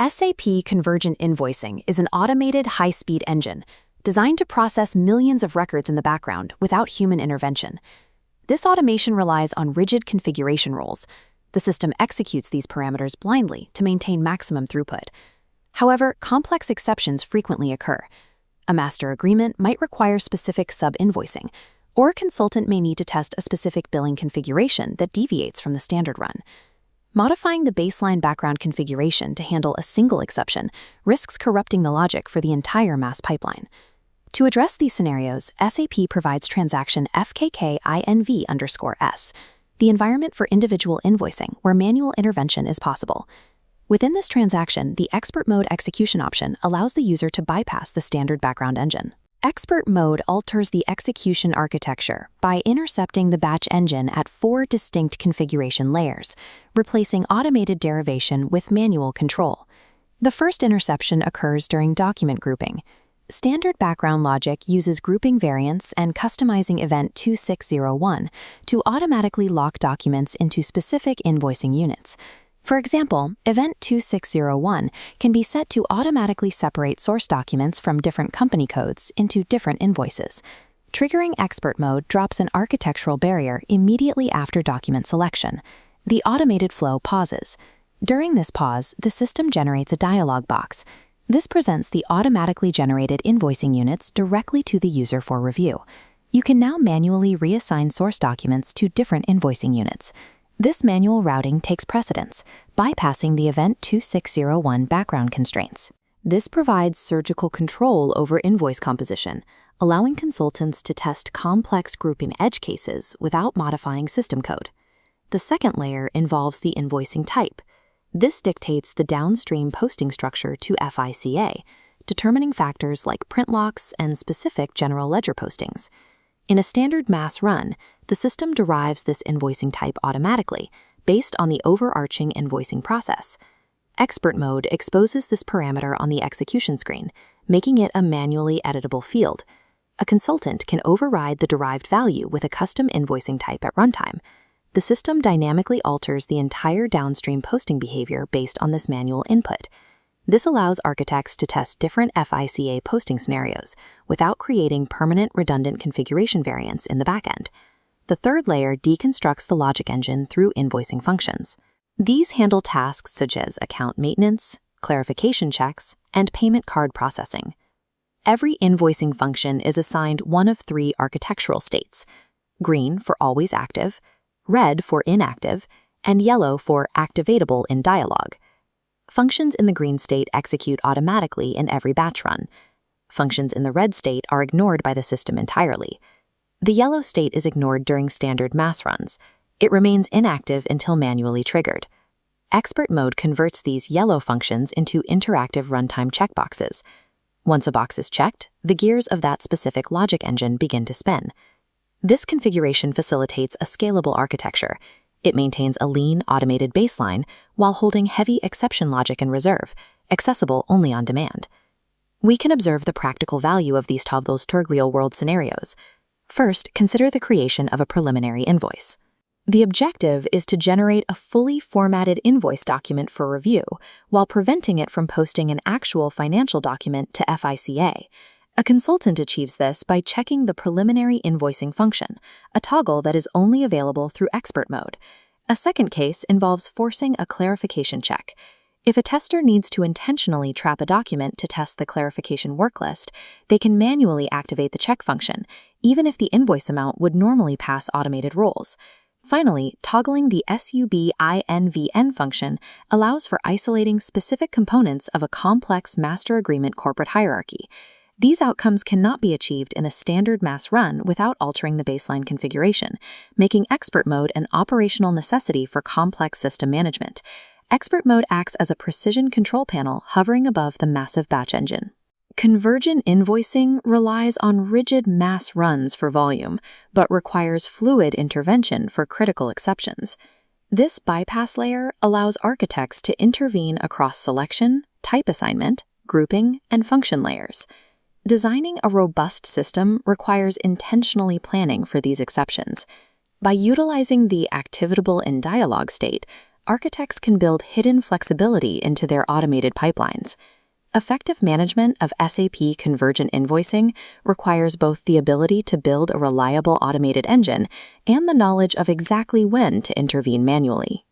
SAP Convergent Invoicing is an automated high-speed engine designed to process millions of records in the background without human intervention. This automation relies on rigid configuration rules. The system executes these parameters blindly to maintain maximum throughput. However, complex exceptions frequently occur. A master agreement might require specific sub-invoicing, or a consultant may need to test a specific billing configuration that deviates from the standard run. Modifying the baseline background configuration to handle a single exception risks corrupting the logic for the entire mass pipeline. To address these scenarios, SAP provides transaction FKKINV_S, the environment for individual invoicing where manual intervention is possible. Within this transaction, the Expert Mode execution option allows the user to bypass the standard background engine. Expert Mode alters the execution architecture by intercepting the batch engine at 4 distinct configuration layers, replacing automated derivation with manual control. The first interception occurs during document grouping. Standard background logic uses grouping variants and customizing event 2601 to automatically lock documents into specific invoicing units. For example, event 2601 can be set to automatically separate source documents from different company codes into different invoices. Triggering Expert Mode drops an architectural barrier immediately after document selection. The automated flow pauses. During this pause, the system generates a dialog box. This presents the automatically generated invoicing units directly to the user for review. You can now manually reassign source documents to different invoicing units. This manual routing takes precedence, bypassing the event 2601 background constraints. This provides surgical control over invoice composition, allowing consultants to test complex grouping edge cases without modifying system code. The second layer involves the invoicing type. This dictates the downstream posting structure to FICA, determining factors like print locks and specific general ledger postings. In a standard mass run, the system derives this invoicing type automatically, based on the overarching invoicing process. Expert Mode exposes this parameter on the execution screen, making it a manually editable field. A consultant can override the derived value with a custom invoicing type at runtime. The system dynamically alters the entire downstream posting behavior based on this manual input. This allows architects to test different FICA posting scenarios without creating permanent redundant configuration variants in the backend. The third layer deconstructs the logic engine through invoicing functions. These handle tasks such as account maintenance, clarification checks, and payment card processing. Every invoicing function is assigned one of 3 architectural states: green for always active, red for inactive, and yellow for activatable in dialog. Functions in the green state execute automatically in every batch run. Functions in the red state are ignored by the system entirely. The yellow state is ignored during standard mass runs. It remains inactive until manually triggered. Expert Mode converts these yellow functions into interactive runtime checkboxes. Once a box is checked, the gears of that specific logic engine begin to spin. This configuration facilitates a scalable architecture. It maintains a lean, automated baseline while holding heavy exception logic in reserve, accessible only on demand. We can observe the practical value of these real-world scenarios. First, consider the creation of a preliminary invoice. The objective is to generate a fully formatted invoice document for review while preventing it from posting an actual financial document to FICA. A consultant achieves this by checking the preliminary invoicing function, a toggle that is only available through Expert Mode. A second case involves forcing a clarification check. If a tester needs to intentionally trap a document to test the clarification worklist, they can manually activate the check function, even if the invoice amount would normally pass automated rules. Finally, toggling the SUBINVN function allows for isolating specific components of a complex master agreement corporate hierarchy. These outcomes cannot be achieved in a standard mass run without altering the baseline configuration, making Expert Mode an operational necessity for complex system management. Expert Mode acts as a precision control panel hovering above the massive batch engine. Convergent invoicing relies on rigid mass runs for volume, but requires fluid intervention for critical exceptions. This bypass layer allows architects to intervene across selection, type assignment, grouping, and function layers. Designing a robust system requires intentionally planning for these exceptions. By utilizing the activatable in dialog state, architects can build hidden flexibility into their automated pipelines. Effective management of SAP Convergent Invoicing requires both the ability to build a reliable automated engine and the knowledge of exactly when to intervene manually.